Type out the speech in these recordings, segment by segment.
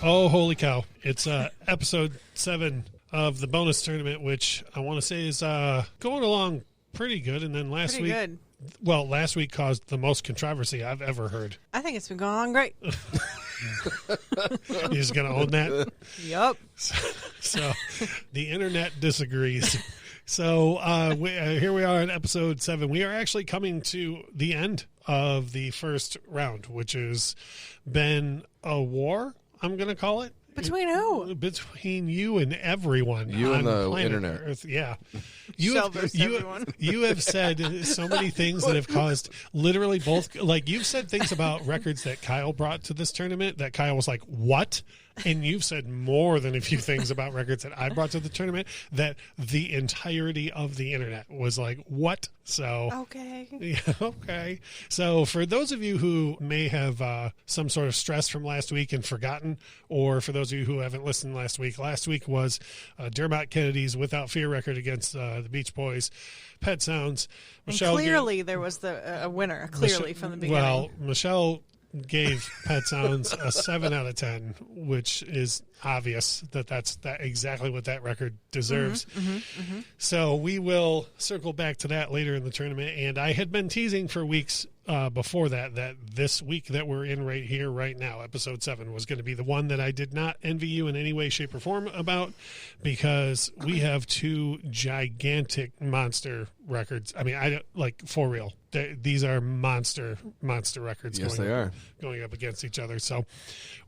Oh, holy cow. It's episode 7 of the bonus tournament, which I want to say is going along pretty good. And then last week caused the most controversy I've ever heard. I think it's been going on great. You're just going to own that? Yep. So the internet disagrees. So here we are in episode 7. We are actually coming to the end of the first round, which has been a war, I'm going to call it. Between who? Between you and everyone. You and the planet internet. Earth. Yeah. You have said so many things that have caused literally both. Like, you've said things about records that Kyle brought to this tournament that Kyle was like, what? And you've said more than a few things about records that I brought to the tournament that the entirety of the internet was like, what? So, okay. Yeah, okay. So for those of you who may have some sort of stress from last week and forgotten, or for those of you who haven't listened last week was Dermot Kennedy's Without Fear record against the Beach Boys, Pet Sounds. Michelle clearly there was a winner, clearly, from the beginning. Well, Michelle gave Pet Sounds a 7 out of 10, which is obvious that's exactly what that record deserves. So we will circle back to that later in the tournament. And I had been teasing for weeks before that this week that we're in right here, right now, episode 7 was going to be the one that I did not envy you in any way, shape, or form about, because we have two gigantic monster records. I mean, I don't, like, for real. These are monster records. Yes, they are. Going up against each other. So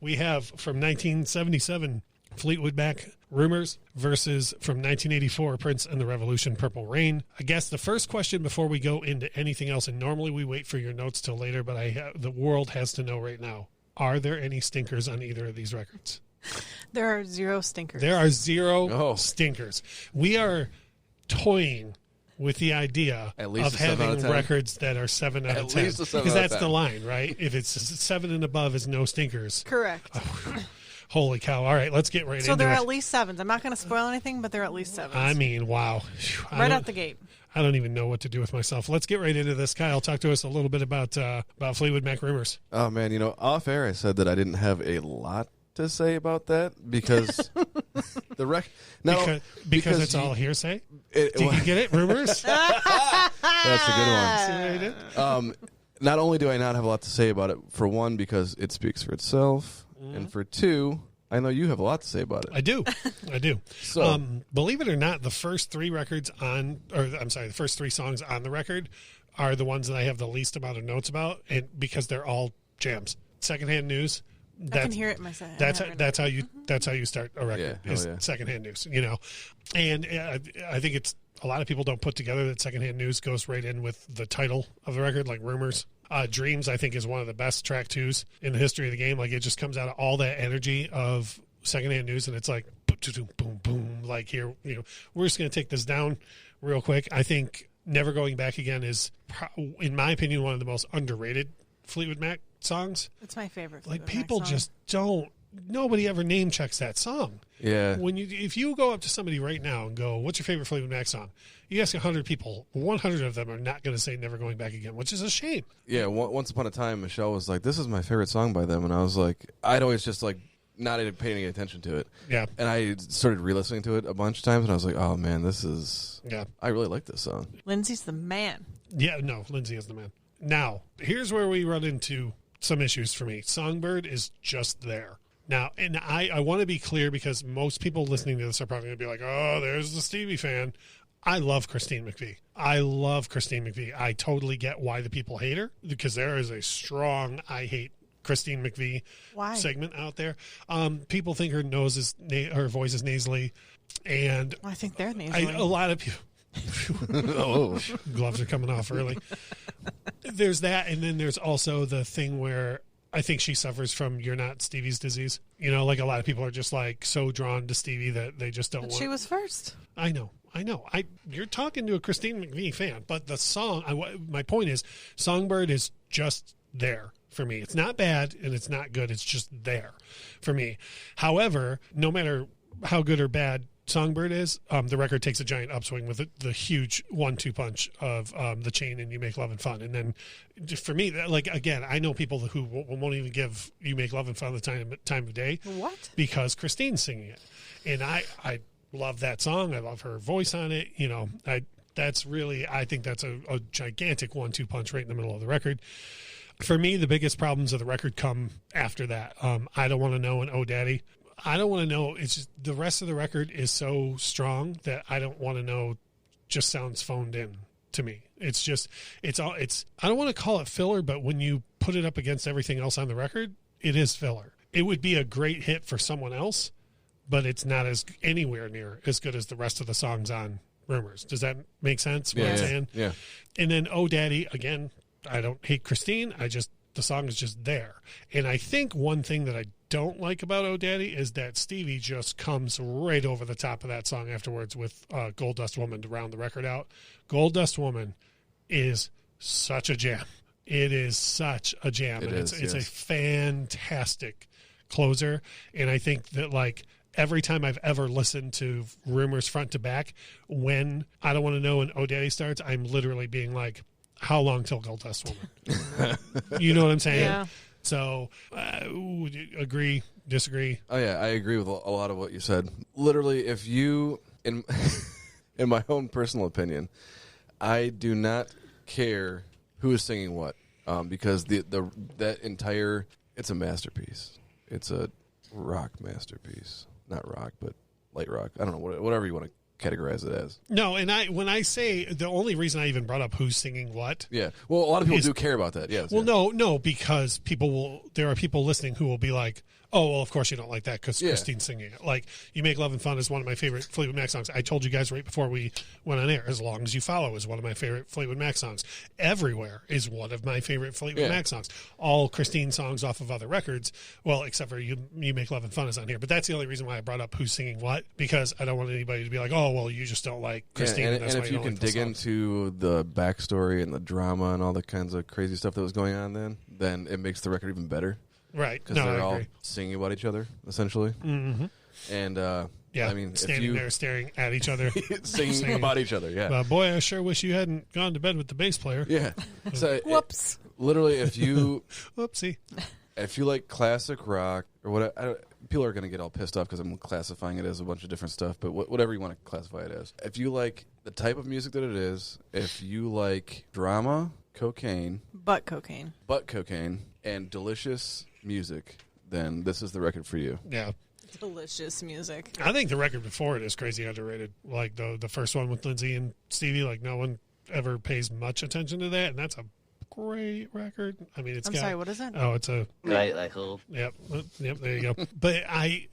we have from 1977, Fleetwood Mac, Rumours, versus from 1984, Prince and the Revolution, Purple Rain. I guess the first question before we go into anything else, and normally we wait for your notes till later, but the world has to know right now, are there any stinkers on either of these records? There are 0 stinkers. There are 0 stinkers. We are toying with the idea of having records that are 7 out of 10. Because that's the line, right? If it's 7 and above, is no stinkers. Correct. Holy cow. All right, let's get right into it. So they're at least 7s. I'm not going to spoil anything, but they're at least 7s. I mean, wow. Right out the gate. I don't even know what to do with myself. Let's get right into this. Kyle, talk to us a little bit about Fleetwood Mac Rumours. Oh, man, off air I said that I didn't have a lot to say about that because because it's all hearsay. Did you get it? Rumors. That's a good one. Not only do I not have a lot to say about it, for one, because it speaks for itself, and for two, I know you have a lot to say about it. I do. So, believe it or not, the first 3 songs on the record are the ones that I have the least amount of notes about, and because they're all jams. Secondhand News. I can hear it myself. That's how you start a record. Secondhand News. And I think it's a lot of people don't put together that Secondhand News goes right in with the title of the record, like Rumours. Dreams, I think, is one of the best track 2s in the history of the game. Like, it just comes out of all that energy of Secondhand News, and it's like boom, boom, boom. Like, here, we're just going to take this down real quick. I think Never Going Back Again is, in my opinion, one of the most underrated Fleetwood Mac songs. It's my favorite. Like, people just don't. Nobody ever name checks that song. Yeah. If you go up to somebody right now and go, "What's your favorite Fleetwood Mac song?" You ask 100 people, 100 of them are not going to say "Never Going Back Again," which is a shame. Yeah. Once upon a time, Michelle was like, "This is my favorite song by them," and I was like, I'd always just like not even paying any attention to it. Yeah. And I started re-listening to it a bunch of times, and I was like, "Oh man, this is." Yeah. I really like this song. Lindsay's the man. Yeah. No, Lindsay is the man. Now, here's where we run into some issues for me. Songbird is just there. Now, and I want to be clear because most people listening to this are probably going to be like, oh, there's the Stevie fan. I love Christine McVie. I totally get why the people hate her, because there is a strong I hate Christine McVie segment out there. People think her voice is nasally. And I think they're nasally. A lot of people. Gloves are coming off early. There's that, and then there's also the thing where I think she suffers from "you're not Stevie's disease." Like, a lot of people are just like so drawn to Stevie that they just don't want. She was first. I know. You're talking to a Christine McVie fan, but the song. My point is, Songbird is just there for me. It's not bad and it's not good. It's just there for me. However, no matter how good or bad Songbird is, the record takes a giant upswing with the huge 1-2 punch of The Chain and You Make Love and Fun. And then for me, like, again, I know people who won't even give You Make Love and Fun the time of day. What? Because Christine's singing it. And I love that song. I love her voice on it. You know, I think that's a gigantic 1-2 punch right in the middle of the record. For me, the biggest problems of the record come after that. I Don't Want to Know and Oh Daddy. I Don't Want to Know. It's just, the rest of the record is so strong that I Don't Want to Know just sounds phoned in to me. It's just, I don't want to call it filler, but when you put it up against everything else on the record, it is filler. It would be a great hit for someone else, but it's not anywhere near as good as the rest of the songs on Rumors. Does that make sense? What I'm saying? Yeah. And then Oh Daddy, again, I don't hate Christine. The song is just there. And I think one thing that I don't like about Oh Daddy is that Stevie just comes right over the top of that song afterwards with Gold Dust Woman to round the record out. Gold Dust Woman is such a jam. It is such a jam. It's a fantastic closer. And I think that, like, every time I've ever listened to Rumors front to back, when I Don't Want to Know and Oh Daddy starts, I'm literally being like, how long till Gold Dust Woman? You know what I'm saying? Yeah. So, agree, disagree? Oh, yeah, I agree with a lot of what you said. Literally, if you, in my own personal opinion, I do not care who is singing what, because that entire, it's a masterpiece. It's a rock masterpiece. Not rock, but light rock. I don't know, whatever you want to categorize it as. No, and when I say, the only reason I even brought up who's singing what. Yeah. Well, a lot of people do care about that. Yes. Well, no, because there are people listening who will be like, oh, well, of course you don't like that because Christine's singing it. Like, You Make Love and Fun is one of my favorite Fleetwood Mac songs. I told you guys right before we went on air, As Long As You Follow is one of my favorite Fleetwood Mac songs. Everywhere is one of my favorite Fleetwood Mac songs. All Christine songs off of other records, well, except for You Make Love and Fun is on here. But that's the only reason why I brought up who's singing what, because I don't want anybody to be like, oh, well, you just don't like Christine. And if you can dig into the backstory and the drama and all the kinds of crazy stuff that was going on then it makes the record even better. Right. Because they're all singing about each other, essentially. Mm-hmm. And, I mean, standing there staring at each other. singing about each other, yeah. Boy, I sure wish you hadn't gone to bed with the bass player. Yeah. So Whoops. Literally, if you... Whoopsie. If you like classic rock, or what, people are going to get all pissed off because I'm classifying it as a bunch of different stuff, but whatever you want to classify it as. If you like the type of music that it is, if you like drama, butt cocaine, and delicious music, then this is the record for you. Yeah. Delicious music. I think the record before it is crazy underrated. Like the first one with Lindsay and Stevie, like no one ever pays much attention to that, and that's a great record. I mean, sorry, what is it? Oh, it's a Right, like who? Yep, there you go. But I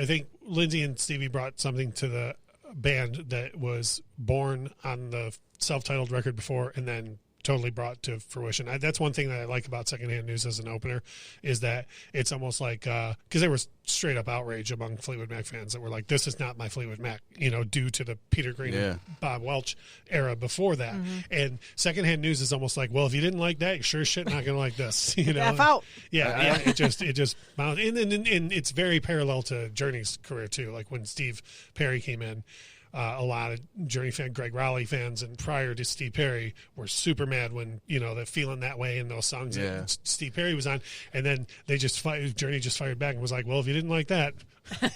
think Lindsay and Stevie brought something to the band that was born on the self-titled record before, and then totally brought to fruition. That's one thing that I like about Secondhand News as an opener, is that it's almost like, because there was straight up outrage among Fleetwood Mac fans that were like, this is not my Fleetwood Mac, due to the Peter Green and Bob Welch era before that. Mm-hmm. And Secondhand News is almost like, well, if you didn't like that, you're sure as shit not going to like this. F out. Yeah, it just bounced. And it's very parallel to Journey's career too. Like when Steve Perry came in, a lot of Journey fan, Greg Rowley fans, and prior to Steve Perry were super mad when they're feeling that way in those songs that Steve Perry was on, and then Journey just fired back and was like, well, if you didn't like that,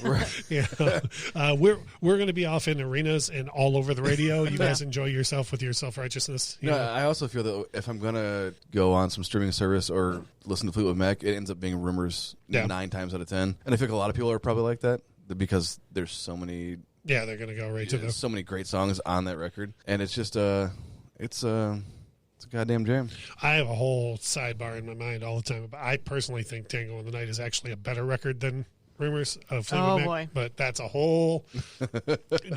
we're going to be off in arenas and all over the radio. You guys enjoy yourself with your self-righteousness. No, I also feel that if I'm going to go on some streaming service or listen to Fleetwood Mac, it ends up being Rumors 9 times out of 10, and I think a lot of people are probably like that because there's so many. Yeah, they're going to go right to the... so many great songs on that record, and it's just it's a goddamn jam. I have a whole sidebar in my mind all the time. I personally think Tango in the Night is actually a better record than Rumors of Fleetwood Mac, boy. But that's a whole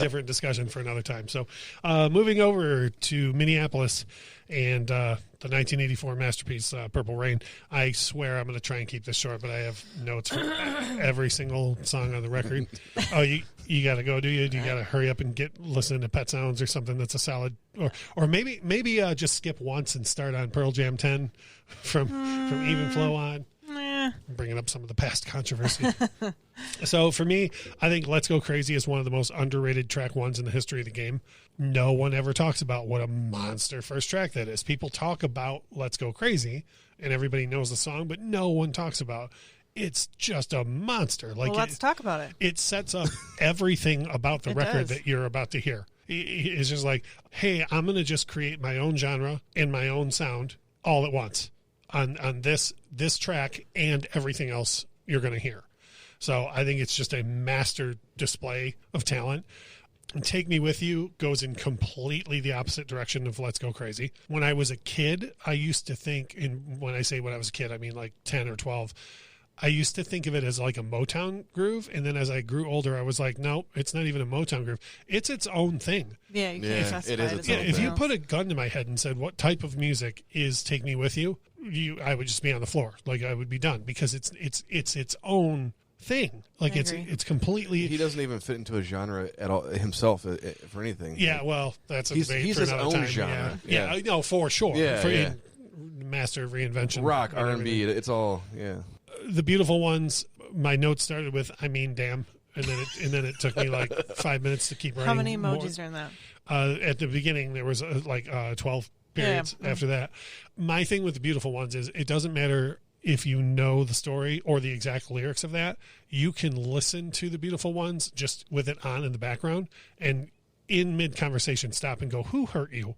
different discussion for another time. So moving over to Minneapolis and the 1984 masterpiece, Purple Rain. I swear I'm going to try and keep this short, but I have notes for every single song on the record. Oh, you got to go, do you? Do you got to hurry up and listen to Pet Sounds or something that's a solid, or maybe just skip once and start on Pearl Jam 10 from Even Flow on. bringing up some of the past controversy. So for me, I think Let's Go Crazy is one of the most underrated track ones in the history of the game. No one ever talks about what a monster first track that is. People talk about Let's Go Crazy, and everybody knows the song, but no one talks about it's just a monster. Like, let's talk about it. It sets up everything about the record does. that you're about to hear. It's just like, hey, I'm going to just create my own genre and my own sound all at once on this track and everything else you're going to hear. So I think it's just a master display of talent. And Take Me With You goes in completely the opposite direction of Let's Go Crazy. When I was a kid, I used to think, and when I say when I was a kid, I mean like 10 or 12, I used to think of it as like a Motown groove, and then as I grew older, I was like, no, it's not even a Motown groove. It's its own thing. Yeah, you can't specify it is it its as own If thing. you put a gun to my head and said, what type of music is Take Me With You, I would just be on the floor. Like, I would be done, because it's its own thing. Like, I agree. it's completely... He doesn't even fit into a genre at all himself for anything. Yeah, well, that's a He's- debate he's for his another own time. genre. Yeah, Yeah. no, for sure. Yeah, yeah. Master of reinvention. Rock, and R&B, everything. it's all, yeah. The Beautiful Ones, my notes started with, I mean, damn. And then it took me like 5 minutes to keep writing. How many more. emojis are in that? At the beginning, there was 12 periods after that. My thing with The Beautiful Ones is it doesn't matter if you know the story or the exact lyrics of that. You can listen to The Beautiful Ones just with it on in the background, and in mid-conversation stop and go, who hurt you?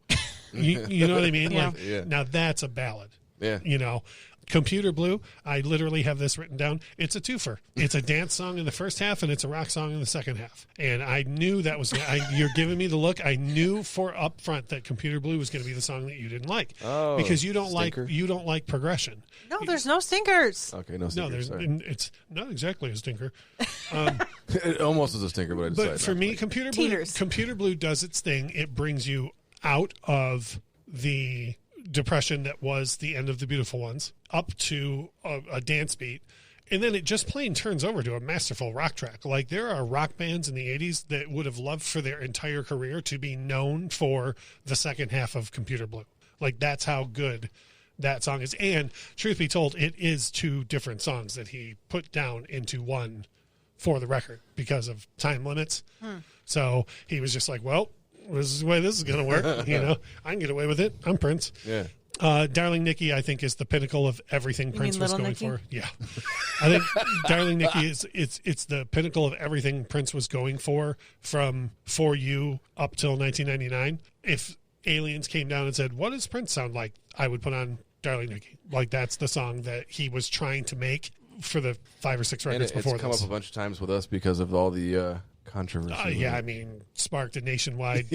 You know what I mean? Yeah. Like, Yeah. now that's a ballad. Yeah. You know, Computer Blue, I literally have this written down. It's a twofer. It's a dance song in the first half, and it's a rock song in the second half. And I knew that was, you're giving me the look. I knew for up front that Computer Blue was going to be the song that you didn't like. Oh, because you don't stinker. like progression. No, there's no stinkers. Okay, no No, stinker. Sorry. it's not exactly a stinker. It almost is a stinker, but I decided But for not to me, like it. Computer Blue does its thing. It brings you out of the depression that was the end of The Beautiful Ones up to a dance beat, and then it just plain turns over to a masterful rock track. Like, there are rock bands in the 80s that would have loved for their entire career to be known for the second half of Computer Blue. Like, that's how good that song is. And truth be told, it is two different songs that he put down into one for the record because of time limits. So he was just like, well, this is the way this is going to work. You know, I can get away with it. I'm Prince. Yeah. Darling Nikki, I think, is the pinnacle of everything Prince mean was Little going Nikki? for. Yeah, I think Darling Nikki is it's the pinnacle of everything Prince was going from For You up till 1999. If aliens came down and said, "What does Prince sound like?" I would put on Darling Nikki. Like, that's the song that he was trying to make for the 5 or 6 And records it's before come this. up a bunch of times with us because of all the controversy. Yeah, I mean, sparked a nationwide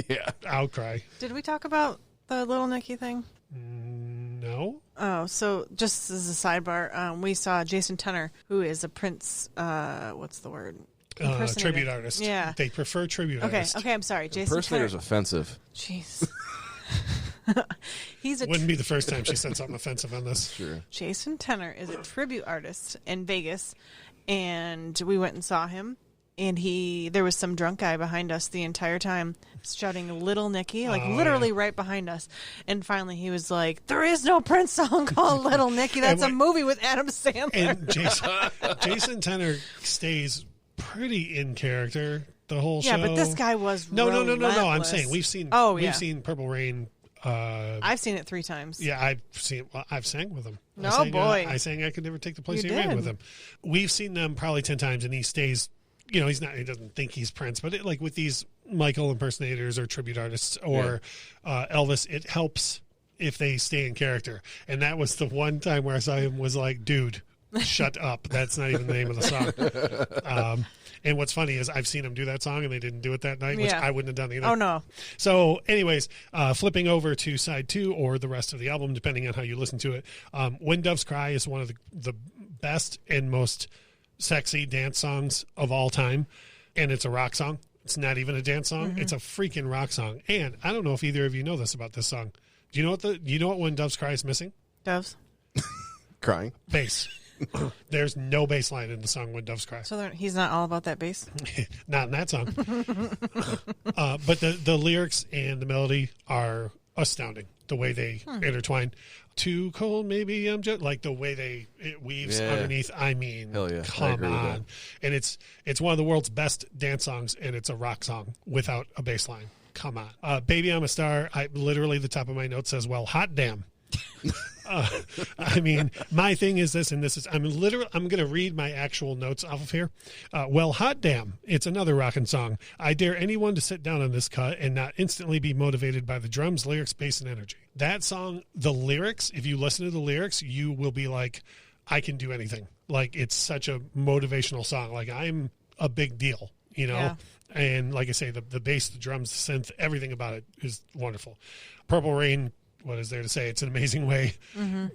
outcry. Did we talk about the Little Nicky thing? No. Oh, so just as a sidebar, we saw Jason Tenor, who is a Prince, what's the word? Impersonator. Tribute artist. Yeah. They prefer tribute Okay, artists. okay, I'm sorry. Jason Impersonator's Tenor. offensive. Jeez. He's a Wouldn't be the first time she said something offensive on this. Sure. Jason Tenor is a tribute artist in Vegas, and we went and saw him. And there was some drunk guy behind us the entire time shouting Little Nicky, like literally right behind us. And finally he was like, there is no Prince song called Little Nicky. That's a movie with Adam Sandler. And Jason Tenor stays pretty in character the whole show. Yeah, but this guy was No. I'm relentless. saying we've seen Purple Rain. I've seen it 3 times. Yeah, I've sang with him. No, boy. I sang I Could Never Take the Place You You Ran did. with him. We've seen them probably 10 times, and he stays. You know, he doesn't think he's Prince, but like with these Michael impersonators or tribute artists or Elvis, it helps if they stay in character. And that was the one time where I saw him was like, dude, shut up. That's not even the name of the song. And what's funny is I've seen him do that song and they didn't do it that night, which Yeah. I wouldn't have done either. Oh, no. So anyways, flipping over to side 2 or the rest of the album, depending on how you listen to it. When Doves Cry is one of the best and most sexy dance songs of all time, and it's a rock song. It's not even a dance song. It's a freaking rock song. And I don't know if either of you know this about this song. Do you know what When Doves Cry is missing? Doves. Crying. Bass. There's no bass line in the song When Doves Cry. So he's not all about that bass? Not in that song. But the lyrics and the melody are astounding. the way they intertwine. Too cold, maybe I'm just like the way it weaves underneath. I mean, hell yeah, come on. And it's one of the world's best dance songs, and it's a rock song without a bass line. Come on. Baby, I'm a Star. I literally, the top of my note says, well, hot damn. I mean, my thing is this, and this is, I'm going to read my actual notes off of here. Well, hot damn. It's another rockin' song. I dare anyone to sit down on this cut and not instantly be motivated by the drums, lyrics, bass, and energy. That song, the lyrics, if you listen to the lyrics, you will be like, I can do anything. Like, it's such a motivational song. Like, I'm a big deal, you know? Yeah. And like I say, the bass, the drums, the synth, everything about it is wonderful. Purple Rain, what is there to say? It's an amazing way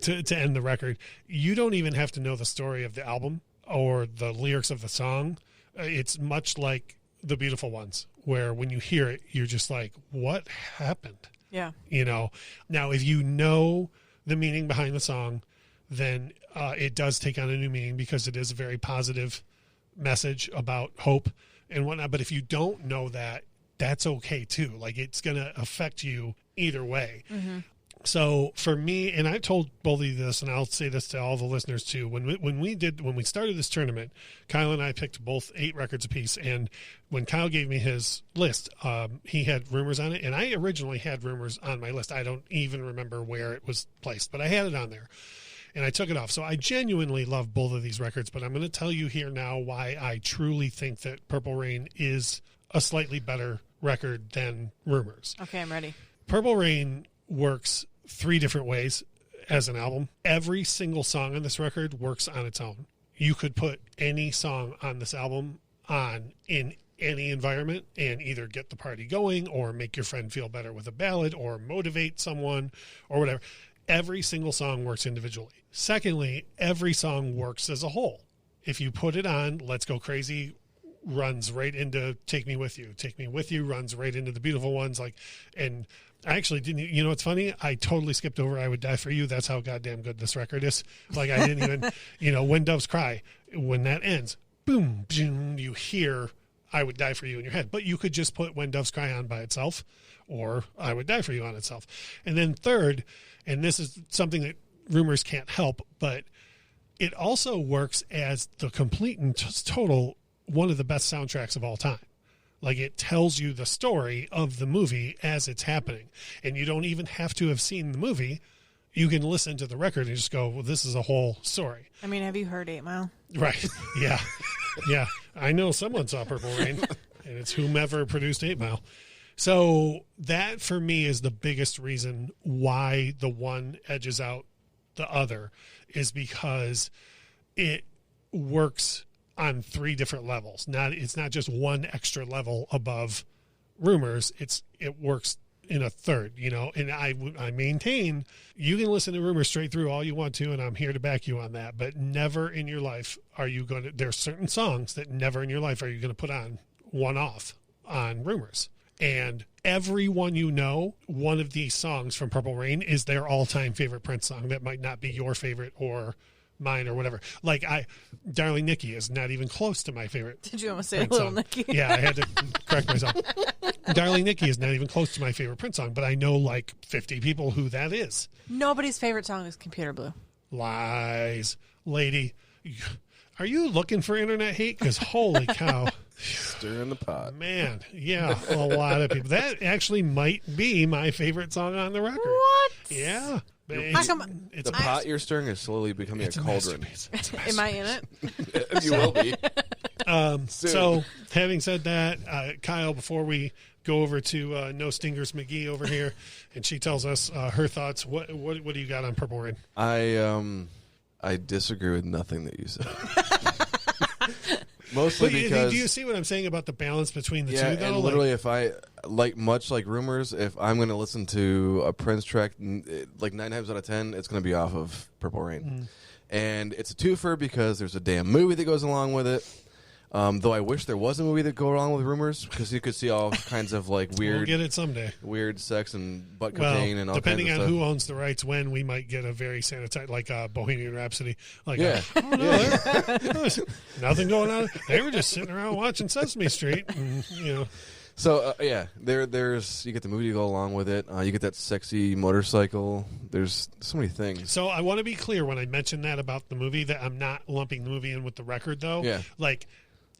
to end the record. You don't even have to know the story of the album or the lyrics of the song. It's much like The Beautiful Ones, where when you hear it, you're just like, what happened? Yeah. You know? Now, if you know the meaning behind the song, then it does take on a new meaning because it is a very positive message about hope and whatnot. But if you don't know that, that's okay too. Like, it's going to affect you either way. So for me, and I told both of you this, and I'll say this to all the listeners too. When we started this tournament, Kyle and I picked both 8 records apiece. And when Kyle gave me his list, he had Rumors on it, and I originally had Rumors on my list. I don't even remember where it was placed, but I had it on there. And I took it off. So I genuinely love both of these records, but I'm going to tell you here now why I truly think that Purple Rain is a slightly better record than Rumors. Okay, I'm ready. Purple Rain works 3 different ways as an album. Every single song on this record works on its own. You could put any song on this album on in any environment and either get the party going or make your friend feel better with a ballad or motivate someone or whatever. Every single song works individually. Secondly, every song works as a whole. If you put it on, Let's Go Crazy runs right into Take Me With You. Take Me With You runs right into The Beautiful Ones. And I actually didn't, you know, it's funny. I totally skipped over I Would Die For You. That's how goddamn good this record is. Like, I didn't even, you know, When Doves Cry, when that ends, boom, boom, you hear I Would Die For You in your head. But you could just put When Doves Cry on by itself or I Would Die For You on itself. And then third, and this is something that Rumors can't help, but it also works as the complete and total one of the best soundtracks of all time. Like, it tells you the story of the movie as it's happening. And you don't even have to have seen the movie. You can listen to the record and just go, well, this is a whole story. I mean, have you heard 8 Mile? Right. Yeah. Yeah. I know someone saw Purple Rain, and it's whomever produced 8 Mile. So that, for me, is the biggest reason why the one edges out the other, is because it works on 3 different levels. It's not just one extra level above Rumors. It works in a third, you know. And I maintain you can listen to Rumors straight through all you want to, and I'm here to back you on that. But never in your life are you going to. There's certain songs that never in your life are you going to put on one off on Rumors. And everyone you know, one of these songs from Purple Rain is their all-time favorite Prince song that might not be your favorite or mine or whatever. Like, Darling Nikki is not even close to my favorite. Did you almost say Prince Little song. Nicky? Yeah, I had to correct myself. Darling Nikki is not even close to my favorite Prince song, but I know like 50 people who that is. Nobody's favorite song is Computer Blue. Lies. Lady, are you looking for internet hate? Because holy cow. Stirring the pot. Man, yeah, a lot of people. That actually might be my favorite song on the record. What? Yeah. How come The pot you're stirring is slowly becoming a cauldron. Am I in it? You will be. So, having said that, Kyle, before we go over to No Stingers McGee over here, and she tells us her thoughts, what do you got on Purple Rain? I disagree with nothing that you said. Mostly because... Do you see what I'm saying about the balance between the two, though? And literally, if I... much like Rumors, if I'm going to listen to a Prince track, like 9 times out of 10, it's going to be off of Purple Rain. And it's a twofer because there's a damn movie that goes along with it. Though I wish there was a movie that go along with Rumors, because you could see all kinds of like weird... We'll get it someday. Weird sex and butt cocaine and all kinds of stuff. Depending on who owns the rights when, we might get a very sanitized, like Bohemian Rhapsody. Like, yeah. Nothing going on. They were just sitting around watching Sesame Street. And, you know. So there's you get the movie to go along with it. You get that sexy motorcycle. There's so many things. So I want to be clear when I mention that about the movie that I'm not lumping the movie in with the record, though. Yeah. Like,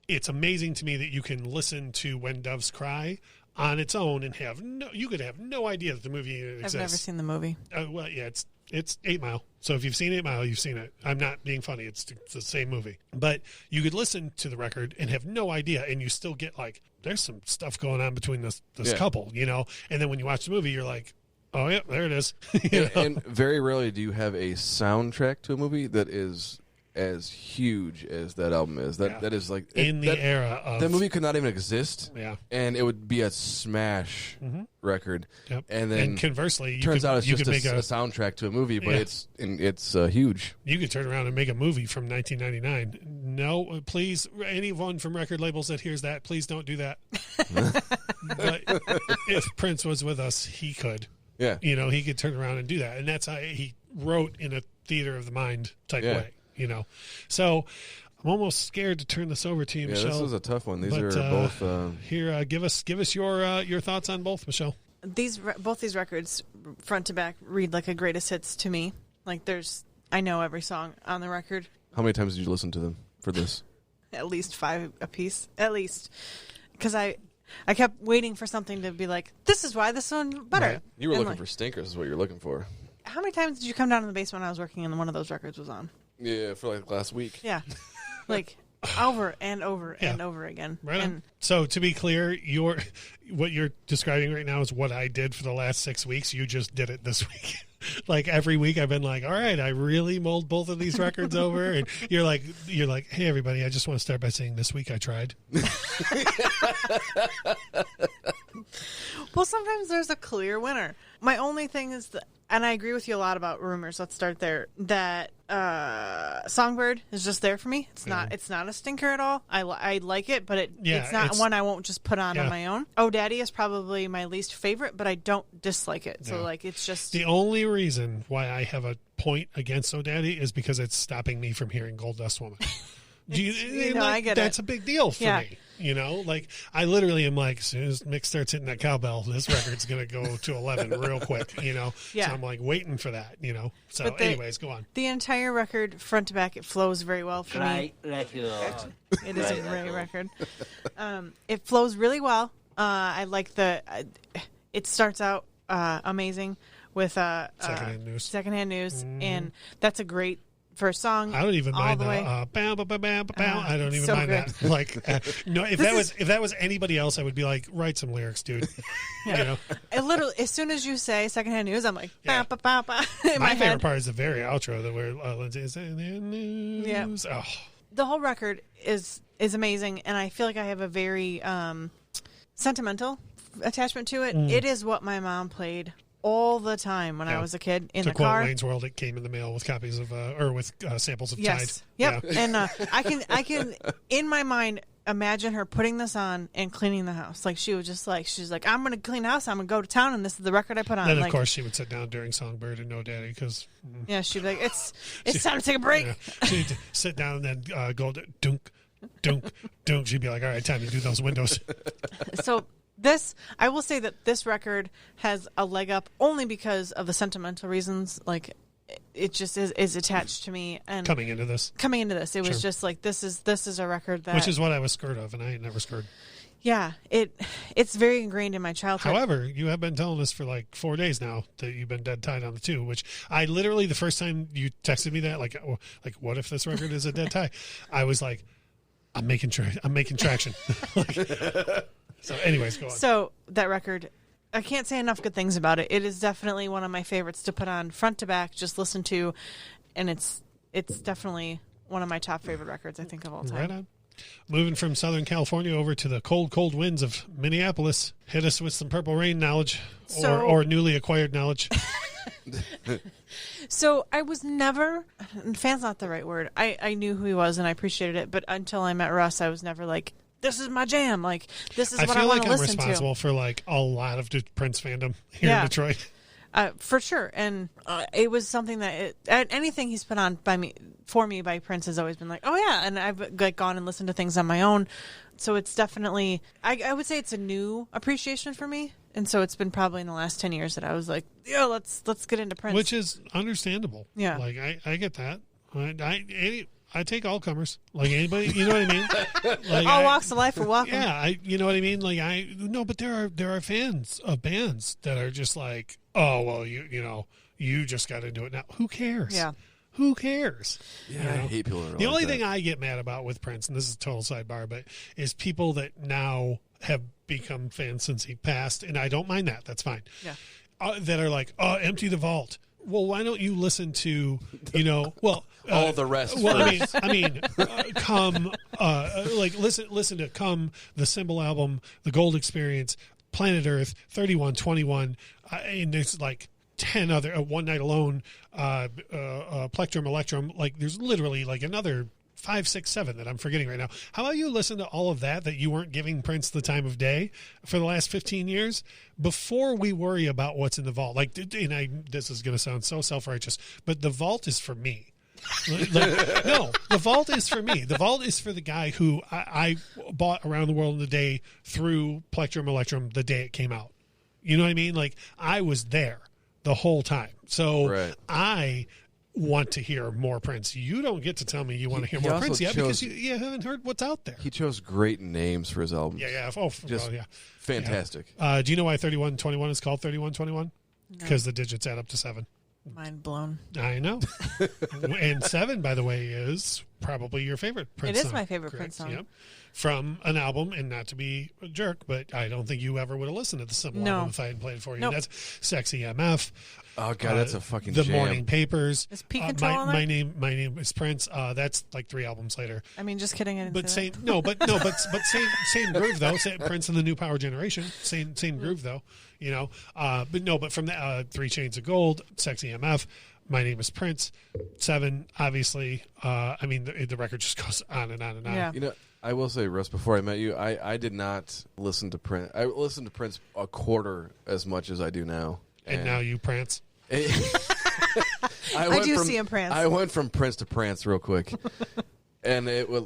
it's amazing to me that you can listen to When Doves Cry on its own and you could have no idea that the movie exists. I've never seen the movie. Well, yeah, it's 8 Mile. So if you've seen 8 Mile, you've seen it. I'm not being funny. It's the same movie. But you could listen to the record and have no idea, and you still get like, there's some stuff going on between this couple, you know? And then when you watch the movie, you're like, oh, yeah, there it is. And very rarely do you have a soundtrack to a movie that is as huge as that album is. That is like era of that movie could not even exist. Yeah, and it would be a smash record. Yep. And then conversely, turns out it's just a soundtrack to a movie, but it's huge. You could turn around and make a movie from 1999. No, please, anyone from record labels that hears that, please don't do that. But if Prince was with us, he could. Yeah, you know, he could turn around and do that, and that's how he wrote in a theater of the mind type way. You know, so I'm almost scared to turn this over to you, Michelle. This is a tough one. These are both. Here, give us your thoughts on both, Michelle. Both these records, front to back, read like a greatest hits to me. Like I know every song on the record. How many times did you listen to them for this? At least 5 a piece, at least, because I kept waiting for something to be like, this is why this one better. Right. You were looking for stinkers, is what you're looking for. How many times did you come down in the basement when I was working and one of those records was on? Yeah, for like last week. Yeah, like over and over and over again. Right on. So to be clear, what you're describing right now is what I did for the last 6 weeks. You just did it this week. Like every week I've been like, all right, I really mulled both of these records over. And you're like, hey, everybody, I just want to start by saying this week I tried. Well, sometimes there's a clear winner. My only thing is and I agree with you a lot about Rumors. Let's start there. That Songbird is just there for me. It's not a stinker at all. I like it, but it's not one I won't just put on my own. Oh Daddy is probably my least favorite, but I don't dislike it. So like it's just the only reason why I have a point against Oh Daddy is because it's stopping me from hearing Gold Dust Woman. I get that's it. a big deal for me. You know, like I literally am like, as soon as Mick starts hitting that cowbell, this record's going to go to 11 real quick, you know? Yeah. So I'm like waiting for that, you know? So anyways, go on. The entire record, front to back, it flows very well for me. It is a great record. It flows really well. I like it starts out amazing with Secondhand News, and that's a great first song. I don't even mind the bow, bow, bow, bow, bow. I don't even mind that. Like, no, if that was anybody else, I would be like, write some lyrics, dude. You know, literally, as soon as you say Secondhand News, I'm like, bow, bow, bow, bow. My favorite part is the very outro that where Lindsay is Secondhand News. Yeah. Oh. The whole record is amazing, and I feel like I have a very sentimental attachment to it. It is what my mom played all the time when I was a kid in the car. To quote Wayne's World, it came in the mail with copies of with samples of Tide. Yep. Yeah. And I can in my mind imagine her putting this on and cleaning the house. Like she's like, I'm going to clean the house. I'm going to go to town, and this is the record I put on. Then of course she would sit down during Songbird and No Daddy because she'd be like, it's time to take a break. Yeah. She'd sit down and then go dunk, dunk, dunk. She'd be like, all right, time to do those windows. So. I will say that this record has a leg up only because of the sentimental reasons. Like, it just is attached to me. And coming into this, it was just like this is a record that, which is what I was scared of, and I ain't never scared. Yeah, it's very ingrained in my childhood. However, you have been telling us for like 4 days now that you've been dead tied on the 2, which I literally the first time you texted me that like what if this record is a dead tie? I was like, I'm making traction. So anyways, go on. So that record, I can't say enough good things about it. It is definitely one of my favorites to put on front to back, just listen to, and it's definitely one of my top favorite records, I think, of all time. Right on. Moving from Southern California over to the cold, cold winds of Minneapolis. Hit us with some Purple Rain knowledge or newly acquired knowledge. So I was never, fan's not the right word. I knew who he was and I appreciated it, but until I met Russ, I was never like, this is my jam. Like, this is what I want to listen to. I feel like I'm responsible for like a lot of Prince fandom here in Detroit. For sure. And it was something that anything he's put on for me by Prince has always been like, oh yeah. And I've like gone and listened to things on my own. So it's definitely, I would say it's a new appreciation for me. And so it's been probably in the last 10 years that I was like, yeah, let's get into Prince. Which is understandable. Yeah. Like, I get that. I take all comers. Like anybody, you know what I mean? Like all walks of life are welcome. Yeah, you know what I mean? Like but there are fans of bands that are just like, oh, well, you just got to do it now. Who cares? Yeah. Who cares? Yeah, I hate people that are The only like thing that. I get mad about with Prince, and this is a total sidebar, but is people that now have become fans since he passed, and I don't mind that. That's fine. Yeah. That are like, oh, empty the vault. Well, why don't you listen to, all the rest? Well, first. Come, listen to Come, the Symbol album, the Gold Experience, Planet Earth, 3121, and there's like 10 other, One Night Alone, Plectrum Electrum. Like there's literally like another 5, 6, 7 that I'm forgetting right now. How about you listen to all of that you weren't giving Prince the time of day for the last 15 years before we worry about what's in the vault? Like, this is going to sound so self-righteous, but the vault is for me. No, the vault is for me. The vault is for the guy who I bought Around the World in a Day through Plectrum Electrum the day it came out. You know what I mean? Like, I was there the whole time. So Right. I want to hear more Prince. You don't get to tell me you want to hear He more also Prince yet chose- because you haven't heard what's out there. He chose great names for his albums. Yeah. Just yeah. fantastic. Do you know why 3121 is called 3121? Because the digits add up to 7. Mind blown. I know. And 7, by the way, is probably your favorite Prince It is song. my favorite Correct? Prince song. Yep. From an album, and not to be a jerk, but I don't think you ever would have listened to the Symbol No. album if I hadn't played it for you. Nope. That's Sexy MF. Oh god, that's a fucking The jam. Morning Papers. Is Peak Control on there? my name is Prince. That's like 3 albums later. I mean, just kidding. I didn't But say same, that. no, but same groove though. Prince and the New Power Generation, same groove though. But from the 3 Chains of Gold, Sexy MF, My Name is Prince, 7, obviously. The record just goes on and on and on. Yeah. I will say, Russ, before I met you, I did not listen to Prince. I listened to Prince a quarter as much as I do now. And now you prance. I do see him prance. I went from Prince to Prance real quick. And it was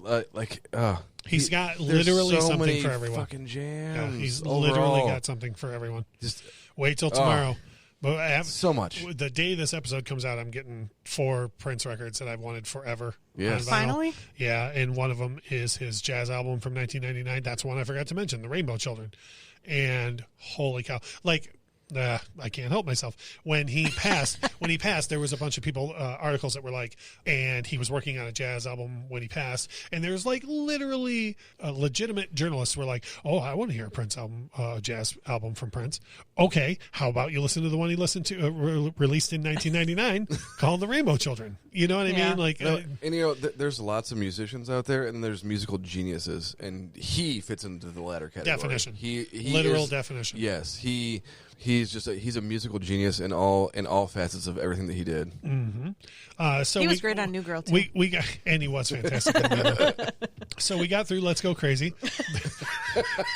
He's got there's literally so something many for everyone. fucking Yeah, jams. he's overall. literally got something for everyone. Just Wait till tomorrow. But so much. The day this episode comes out, I'm getting 4 Prince records that I've wanted forever. Yes. on vinyl. Finally? Yeah, and one of them is his jazz album from 1999. That's one I forgot to mention, The Rainbow Children. And holy cow. I can't help myself. When he passed, there was a bunch of people, articles that were like, and he was working on a jazz album when he passed. And there's like literally legitimate journalists were like, oh, I want to hear a Prince album, jazz album from Prince. Okay, how about you listen to the one he listened to, released in 1999 called The Rainbow Children? You know what I Yeah. mean? Like, there's lots of musicians out there, and there's musical geniuses, and he fits into the latter category. Definition. He literal is- definition. Yes, he's just he's a musical genius in all facets of everything that he did. So He was great on New Girl, too. We got, and he was fantastic. in New Girl. So we got through Let's Go Crazy.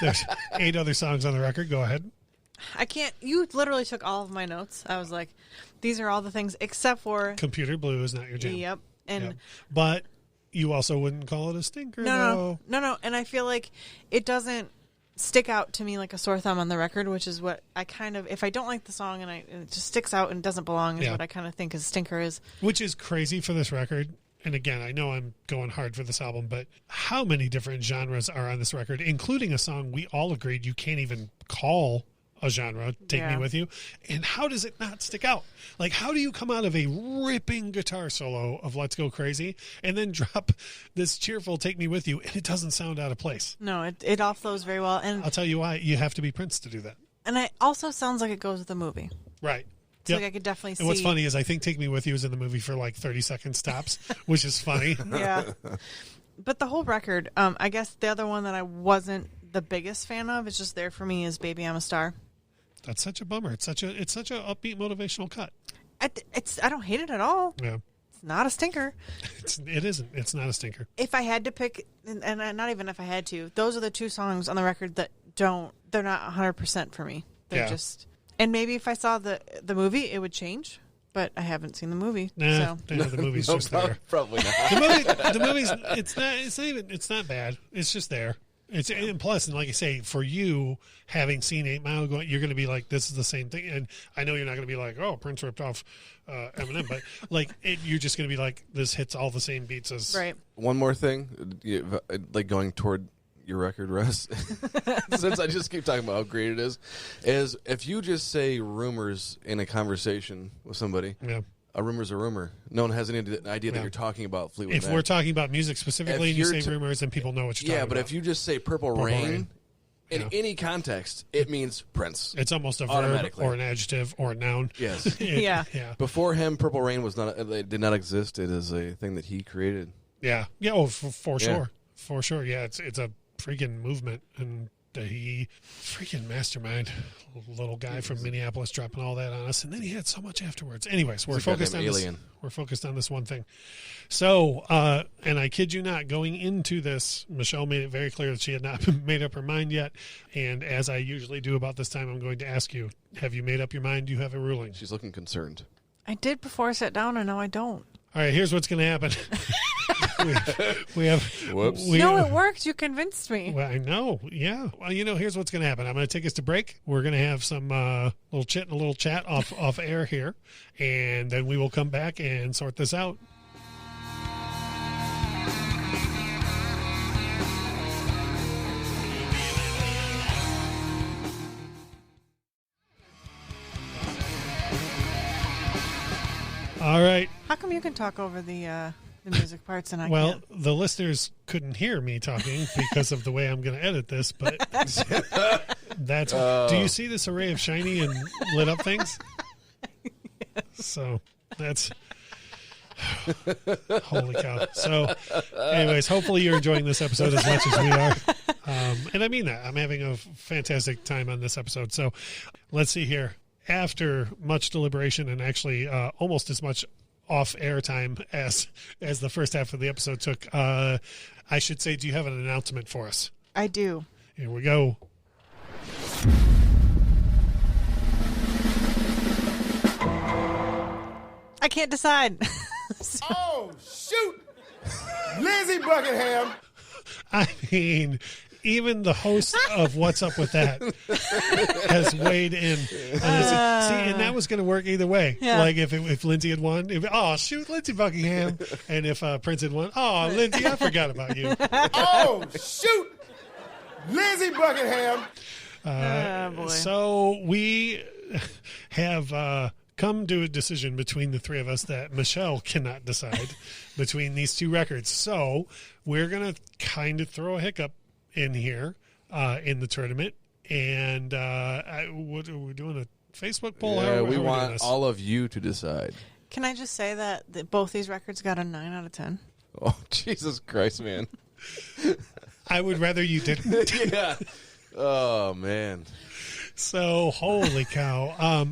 There's 8 other songs on the record. Go ahead. I can't. You literally took all of my notes. I was like, these are all the things except for. Computer Blue is not your jam. Yep. And Yep. But you also wouldn't call it a stinker, though. No. And I feel like it doesn't stick out to me like a sore thumb on the record, which is what I kind of, if I don't like the song and it just sticks out and doesn't belong, is Yeah. what I kind of think a stinker is. Which is crazy for this record. And again, I know I'm going hard for this album, but how many different genres are on this record, including a song we all agreed you can't even call a genre, Take Me Yeah. With You. And how does it not stick out? Like, how do you come out of a ripping guitar solo of Let's Go Crazy and then drop this cheerful Take Me With You and it doesn't sound out of place? No, it all flows very well. And I'll tell you why. You have to be Prince to do that. it also sounds like it goes with the movie. Right. So Yep. like I could definitely see. And what's funny is I think Take Me With You is in the movie for like 30 seconds tops, which is funny. Yeah. But the whole record, I guess the other one that I wasn't the biggest fan of, it's just there for me, is Baby I'm a Star. That's such a bummer. It's such a upbeat motivational cut. I don't hate it at all. Yeah. It's not a stinker. It isn't. It's not a stinker. If I had to pick, and not even if I had to, those are the 2 songs on the record that they're not 100% for me. They're Yeah. just, And maybe if I saw the movie, it would change. But I haven't seen the movie. Nah, So. the movie's just there. Probably not. The movie's it's not bad. It's just there. And plus, and like I say, for you having seen 8 Mile, you're going to be like, this is the same thing. And I know you're not going to be like, oh, Prince ripped off Eminem, but like you're just going to be like, this hits all the same beats as. Right. One more thing, like going toward your record, Russ, since I just keep talking about how great it is if you just say rumors in a conversation with somebody, a rumor's a rumor. No one has any idea that you're talking about Fleetwood Mac. If we're talking about music specifically and you say rumors, then people know what you're talking about. Yeah, but if you just say Purple Rain in any context, it means Prince. It's almost a verb or an adjective or a noun. Yes. Yeah. Before him, Purple Rain it did not exist. It is a thing that he created. Yeah. Yeah. Oh, for sure. For sure. Yeah. It's a freaking movement, and he freaking mastermind, little guy from Minneapolis dropping all that on us, and then he had so much afterwards. Anyways, we're focused on this. We're focused on this one thing. So, and I kid you not, going into this, Michelle made it very clear that she had not made up her mind yet. And as I usually do about this time, I'm going to ask you: have you made up your mind? Do you have a ruling? She's looking concerned. I did before I sat down, and now I don't. All right, here's what's going to happen. we have. Whoops. It worked. You convinced me. Well, I know. Yeah. Well, here's what's going to happen. I'm going to take us to break. We're going to have some little chit and a little chat off air here, and then we will come back and sort this out. All right. How come you can talk over the music parts and I Well, can't? the listeners couldn't hear me talking because of the way I'm going to edit this, but that's. Do you see this array of shiny and lit up things? Yes. So that's. Holy cow. So, anyways, hopefully you're enjoying this episode as much as we are. And I mean that. I'm having a fantastic time on this episode. So, let's see here. After much deliberation and actually almost as much off-air time as the first half of the episode took, I should say, do you have an announcement for us? I do. Here we go. I can't decide. Oh, shoot! Lizzie Buckingham! I mean, even the host of What's Up With That has weighed in on this. See, and that was going to work either way. Yeah. Like if Lindsay had won, shoot, Lindsey Buckingham. And if Prince had won, Lindsay, I forgot about you. Oh, shoot! Lizzie Buckingham! Boy. So we have come to a decision between the three of us that Michelle cannot decide between these two records. So we're going to kind of throw a hiccup in here in the tournament. And what are we doing? A Facebook poll? Yeah, we how want all of you to decide. Can I just say that both these records got a 9 out of 10? Oh, Jesus Christ, man. I would rather you didn't. Yeah. Oh, man. So, holy cow.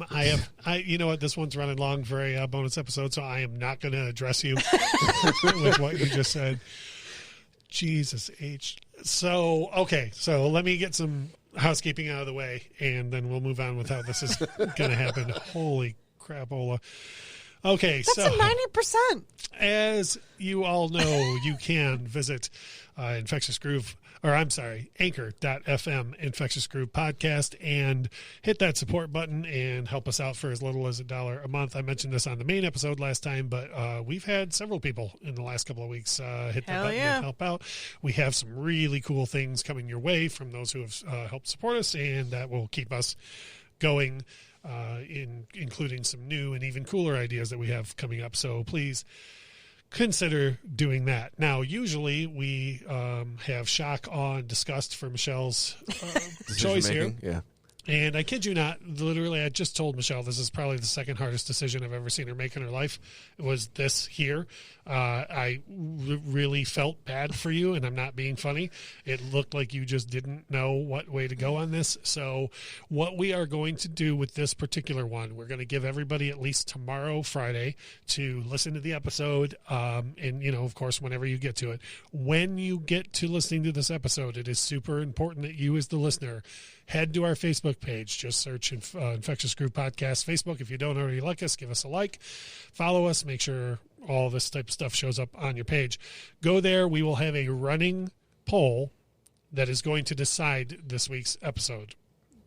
You know what? This one's running long for a bonus episode, so I am not going to address you with what you just said. Jesus H. So, okay. So let me get some housekeeping out of the way, and then we'll move on with how this is going to happen. Holy crapola. Okay. That's a 90%. As you all know, you can visit Infectious Groove, Anchor.fm, Infectious Groove Podcast, and hit that support button and help us out for as little as $1 a month. I mentioned this on the main episode last time, but we've had several people in the last couple of weeks hit that button and help out. We have some really cool things coming your way from those who have helped support us, and that will keep us going, including some new and even cooler ideas that we have coming up. So please consider doing that. Now, usually we have shock, awe, and disgust for Michelle's choice here. Yeah. And I kid you not, literally, I just told Michelle this is probably the second hardest decision I've ever seen her make in her life. It was this here. I really felt bad for you, and I'm not being funny. It looked like you just didn't know what way to go on this. So what we are going to do with this particular one, we're going to give everybody at least tomorrow, Friday, to listen to the episode. And, of course, whenever you get to it. When you get to listening to this episode, it is super important that you as the listener head to our Facebook Facebook page. Just search Infectious Groove Podcast. Facebook, if you don't already like us, give us a like. Follow us. Make sure all this type of stuff shows up on your page. Go there. We will have a running poll that is going to decide this week's episode.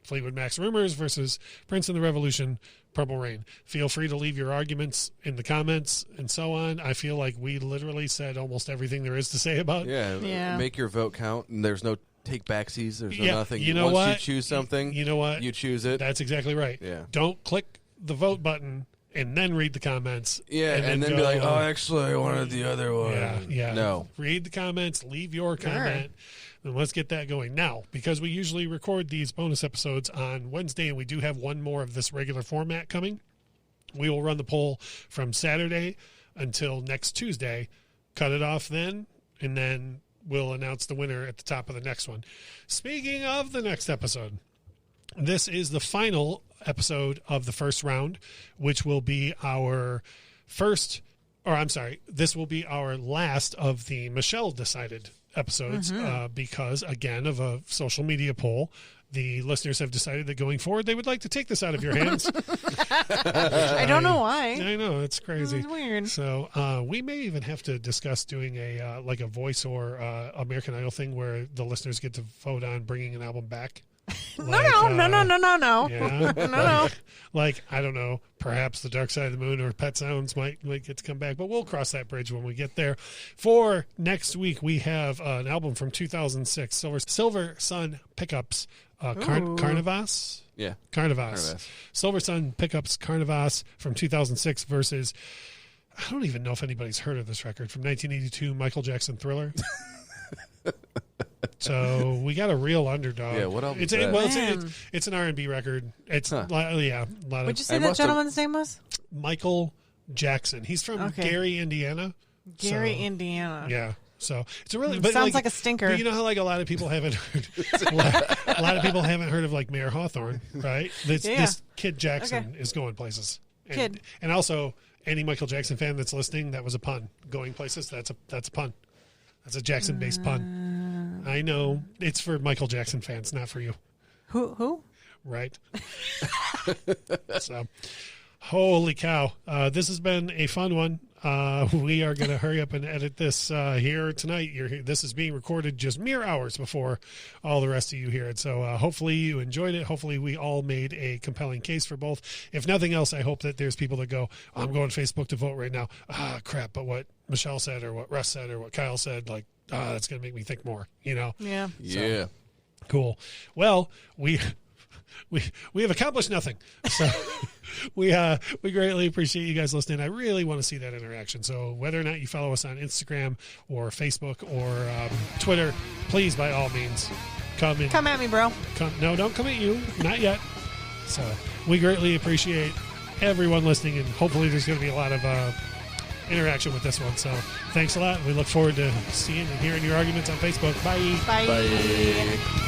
Fleetwood Mac's Rumors versus Prince and the Revolution, Purple Rain. Feel free to leave your arguments in the comments and so on. I feel like we literally said almost everything there is to say about it. Yeah. Make your vote count, and there's no take backsies. There's no nothing. You know Once what? you choose something, you know what? You choose it. That's exactly right. Yeah. Don't click the vote button and then read the comments. Yeah, and then go, be like, oh, actually, I wanted the other one. Yeah. No. Read the comments, leave your comment, and let's get that going. Now, because we usually record these bonus episodes on Wednesday, and we do have one more of this regular format coming, we will run the poll from Saturday until next Tuesday, cut it off then, and then we'll announce the winner at the top of the next one. Speaking of the next episode, this is the final episode of the first round, which will be our this will be our last of the Michelle decided episodes because, again, of a social media poll. The listeners have decided that going forward, they would like to take this out of your hands. I don't know why. I know, it's crazy. It's weird. So we may even have to discuss doing a like a voice or American Idol thing where the listeners get to vote on bringing an album back. No. Yeah, No. Like, I don't know, perhaps the Dark Side of the Moon or Pet Sounds might get to come back, but we'll cross that bridge when we get there. For next week, we have an album from 2006, Silver Sun Pickups, Carnivas. Yeah. Carnivas. Silver Sun Pickups, Carnivas from 2006 versus, I don't even know if anybody's heard of this record, from 1982, Michael Jackson Thriller. So we got a real underdog. Yeah, what album is it's, that? well, it's an R&B record. It's a lot of What'd you say that gentleman's name was? Michael Jackson. He's from Gary, Indiana. Indiana. Yeah. So it's a really sounds like a stinker. But you know how like a lot of people haven't heard a lot of people haven't heard of like Mayor Hawthorne, right? This Kid Jackson is going places. And also any Michael Jackson fan that's listening, that was a pun. Going places, that's a pun. That's a Jackson-based pun. I know. It's for Michael Jackson fans, not for you. Who? Right. So, holy cow. This has been a fun one. We are going to hurry up and edit this here tonight. This is being recorded just mere hours before all the rest of you hear it. So hopefully you enjoyed it. Hopefully we all made a compelling case for both. If nothing else, I hope that there's people that go, I'm going to Facebook to vote right now. Crap, but what Michelle said or what Russ said or what Kyle said, like, that's going to make me think more, you know? Yeah. Yeah. So, cool. Well, we have accomplished nothing. So we greatly appreciate you guys listening. I really want to see that interaction. So whether or not you follow us on Instagram or Facebook or Twitter, please, by all means, come at me, bro. No, don't come at you. Not yet. So we greatly appreciate everyone listening, and hopefully there's going to be a lot of interaction with this one. So thanks a lot. We look forward to seeing and hearing your arguments on Facebook. Bye. Bye. Bye.